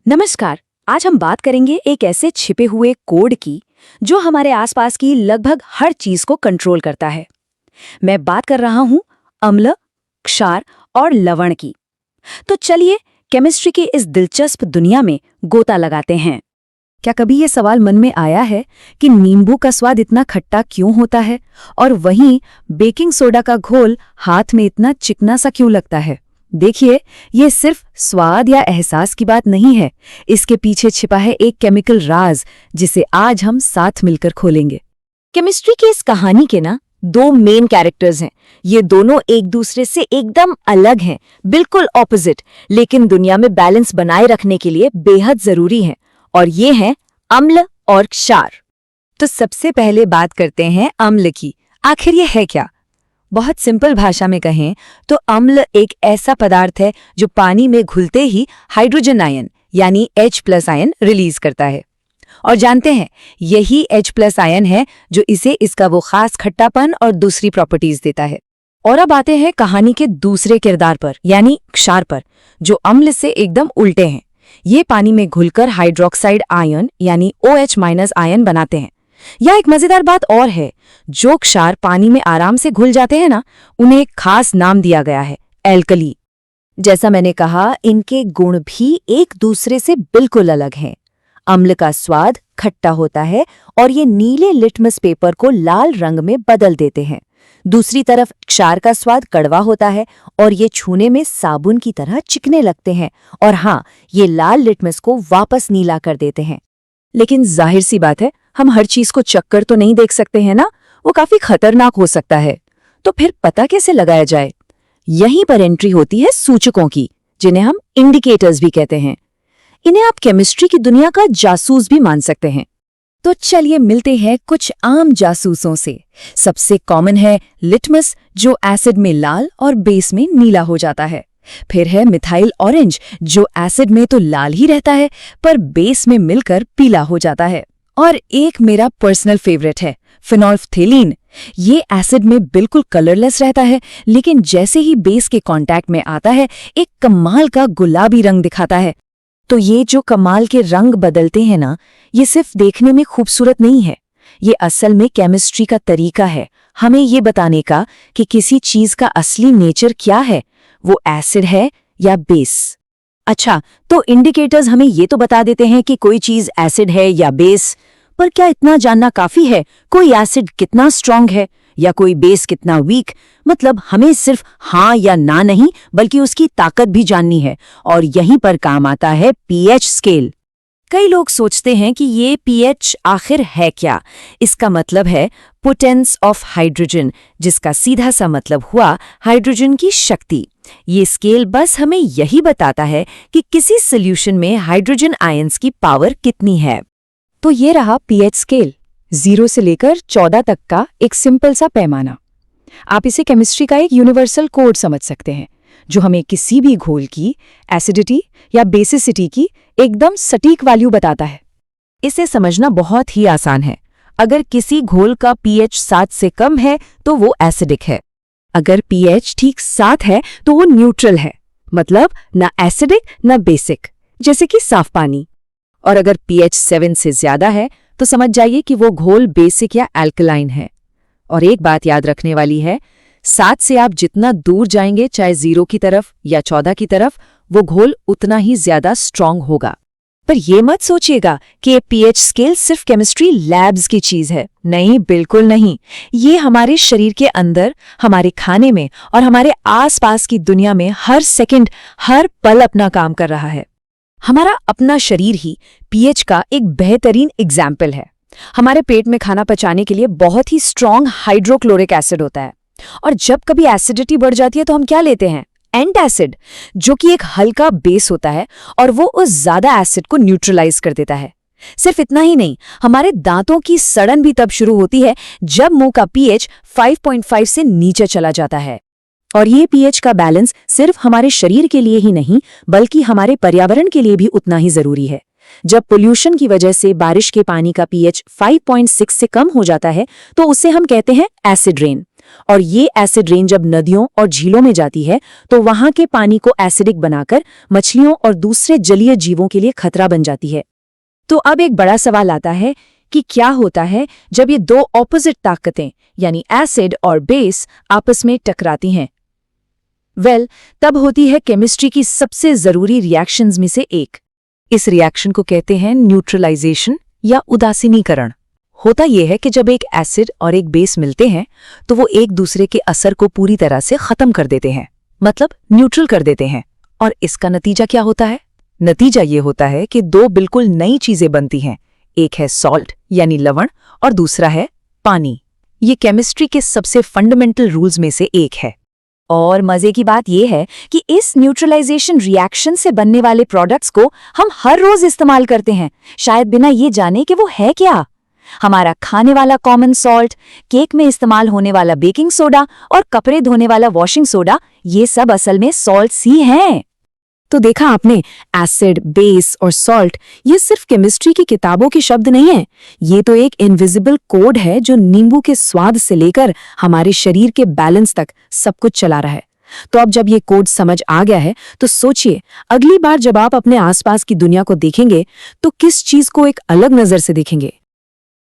नमस्कार। आज हम बात करेंगे एक ऐसे छिपे हुए कोड की जो हमारे आसपास की लगभग हर चीज को कंट्रोल करता है। मैं बात कर रहा हूं अम्ल, क्षार और लवण की। तो चलिए केमिस्ट्री की इस दिलचस्प दुनिया में गोता लगाते हैं। क्या कभी ये सवाल मन में आया है कि नींबू का स्वाद इतना खट्टा क्यों होता है और वहीं बेकिंग सोडा का घोल हाथ में इतना चिकना सा क्यों लगता है? देखिए, ये सिर्फ स्वाद या एहसास की बात नहीं है। इसके पीछे छिपा है एक केमिकल राज जिसे आज हम साथ मिलकर खोलेंगे। केमिस्ट्री की इस कहानी के दो मेन कैरेक्टर्स हैं। ये दोनों एक दूसरे से एकदम अलग हैं, बिल्कुल ऑपोजिट, लेकिन दुनिया में बैलेंस बनाए रखने के लिए बेहद जरूरी हैं। और ये हैं अम्ल और क्षार। तो सबसे पहले बात करते हैं अम्ल की। आखिर ये है क्या? बहुत सिंपल भाषा में कहें तो अम्ल एक ऐसा पदार्थ है जो पानी में घुलते ही हाइड्रोजन आयन यानी H+ आयन रिलीज करता है। और जानते हैं, यही H+ आयन है जो इसे इसका वो खास खट्टापन और दूसरी प्रॉपर्टीज देता है। और अब आते हैं कहानी के दूसरे किरदार पर यानी क्षार पर, जो अम्ल से एकदम उल्टे हैं। ये पानी में घुलकर हाइड्रोक्साइड आयन यानी OH- आयन बनाते हैं। या एक मजेदार बात और है, जो क्षार पानी में आराम से घुल जाते हैं उन्हें एक खास नाम दिया गया है, एल्कली। जैसा मैंने कहा, इनके गुण भी एक दूसरे से बिल्कुल अलग हैं। अम्ल का स्वाद खट्टा होता है और ये नीले लिटमस पेपर को लाल रंग में बदल देते हैं। दूसरी तरफ क्षार का स्वाद कड़वा होता है और ये छूने में साबुन की तरह चिकने लगते हैं। और हाँ, ये लाल लिटमस को वापस नीला कर देते हैं। लेकिन जाहिर सी बात है, हम हर चीज को चक्कर तो नहीं देख सकते हैं ना, वो काफी खतरनाक हो सकता है। तो फिर पता कैसे लगाया जाए? यहीं पर एंट्री होती है सूचकों की, जिन्हें हम इंडिकेटर्स भी कहते हैं। इन्हें आप केमिस्ट्री की दुनिया का जासूस भी मान सकते हैं। तो चलिए मिलते हैं कुछ आम जासूसों से। सबसे कॉमन है लिटमस, जो एसिड में लाल और बेस में नीला हो जाता है। फिर है मिथाइल ऑरेंज, जो एसिड में तो लाल ही रहता है पर बेस में मिलकर पीला हो जाता है। और एक मेरा पर्सनल फेवरेट है फिनोल्फ्थेलीन। ये एसिड में बिल्कुल कलरलेस रहता है, लेकिन जैसे ही बेस के कांटेक्ट में आता है एक कमाल का गुलाबी रंग दिखाता है। तो ये जो कमाल के रंग बदलते हैं ये सिर्फ देखने में खूबसूरत नहीं है, ये असल में केमिस्ट्री का तरीका है हमें ये बताने का कि किसी चीज का असली नेचर क्या है, वो एसिड है या बेस। अच्छा, तो इंडिकेटर्स हमें ये तो बता देते हैं कि कोई चीज एसिड है या बेस, पर क्या इतना जानना काफी है कोई एसिड कितना स्ट्रांग है या कोई बेस कितना वीक? मतलब हमें सिर्फ हाँ या ना नहीं, बल्कि उसकी ताकत भी जाननी है। और यहीं पर काम आता है pH स्केल। कई लोग सोचते हैं कि ये pH आखिर है क्या? इसका मतलब है पोटेंस ऑफ हाइड्रोजन, जिसका सीधा सा मतलब हुआ हाइड्रोजन की शक्ति। ये स्केल बस हमें यही बताता है कि किसी सॉल्यूशन में हाइड्रोजन आयंस की पावर कितनी है। तो ये रहा pH स्केल, 0 से लेकर 14 तक का एक सिंपल सा पैमाना। आप इसे केमिस्ट्री का एक यूनिवर्सल कोड समझ सकते हैं, जो हमें किसी भी घोल की एसिडिटी या बेसिसिटी की एकदम सटीक वैल्यू बताता है। इसे समझना बहुत ही आसान है। अगर किसी घोल का pH 7 से कम है तो वो एसिडिक है। अगर pH ठीक 7 है तो वो न्यूट्रल है, मतलब ना एसिडिक ना बेसिक, जैसे कि साफ पानी। और अगर pH 7 से ज्यादा है तो समझ जाइए कि वो घोल बेसिक या एल्कलाइन है। और एक बात याद रखने वाली है, 7 से आप जितना दूर जाएंगे, चाहे 0 की तरफ या 14 की तरफ, वो घोल उतना ही ज्यादा स्ट्रांग होगा। पर ये मत सोचिएगा कि ये pH स्केल सिर्फ केमिस्ट्री लैब्स की चीज है। नहीं, बिल्कुल नहीं। ये हमारे शरीर के अंदर, हमारे खाने में और हमारे आसपास की दुनिया में हर सेकंड, हर पल अपना काम कर रहा है। हमारा अपना शरीर ही pH का एक बेहतरीन एग्जाम्पल है। हमारे पेट में खाना पचाने के लिए बहुत ही स्ट्रॉन्ग हाइड्रोक्लोरिक एसिड होता है। और जब कभी एसिडिटी बढ़ जाती है तो हम क्या लेते हैं? एंटासिड, जो कि एक हल्का बेस होता है और वो उस ज्यादा एसिड को न्यूट्रलाइज कर देता है। सिर्फ इतना ही नहीं, हमारे दांतों की सड़न भी तब शुरू होती है जब मुंह का pH 5.5 से नीचे चला जाता है। और ये pH का बैलेंस सिर्फ हमारे शरीर के लिए ही नहीं, बल्कि हमारे पर्यावरण के लिए भी उतना ही जरूरी है। जब पोल्यूशन की वजह से बारिश के पानी का pH 5.6 से कम हो जाता है तो उसे हम कहते हैं एसिड रेन। और ये एसिड रेन जब नदियों और झीलों में जाती है तो वहां के पानी को एसिडिक बनाकर मछलियों और दूसरे जलीय जीवों के लिए खतरा बन जाती है। तो अब एक बड़ा सवाल आता है कि क्या होता है जब ये दो ऑपोजिट ताकतें यानी एसिड और बेस आपस में टकराती हैं? तब होती है केमिस्ट्री की सबसे जरूरी रिएक्शंस में से एक। इस रिएक्शन को कहते हैं न्यूट्रलाइजेशन या उदासीनीकरण। होता यह है कि जब एक एसिड और एक बेस मिलते हैं तो वो एक दूसरे के असर को पूरी तरह से खत्म कर देते हैं, मतलब न्यूट्रल कर देते हैं। और इसका नतीजा क्या होता है? नतीजा ये होता है कि दो बिल्कुल नई चीजें बनती हैं। एक है सॉल्ट यानी लवण और दूसरा है पानी। ये केमिस्ट्री के सबसे फंडामेंटल रूल्स में से एक है। और मजे की बात यह है कि इस न्यूट्रलाइजेशन रिएक्शन से बनने वाले प्रोडक्ट्स को हम हर रोज इस्तेमाल करते हैं, शायद बिना ये जाने कि वो है क्या। हमारा खाने वाला कॉमन सॉल्ट, केक में इस्तेमाल होने वाला बेकिंग सोडा और कपड़े धोने वाला वॉशिंग सोडा, ये सब असल में सॉल्ट्स ही हैं। तो देखा आपने, एसिड, बेस और सॉल्ट ये सिर्फ केमिस्ट्री की किताबों के शब्द नहीं हैं। ये तो एक इनविजिबल कोड है जो नींबू के स्वाद से लेकर हमारे शरीर के बैलेंस तक सब कुछ चला रहा है। तो अब जब ये कोड समझ आ गया है तो सोचिए, अगली बार जब आप अपने आसपास की दुनिया को देखेंगे तो किस चीज को एक अलग नजर से देखेंगे।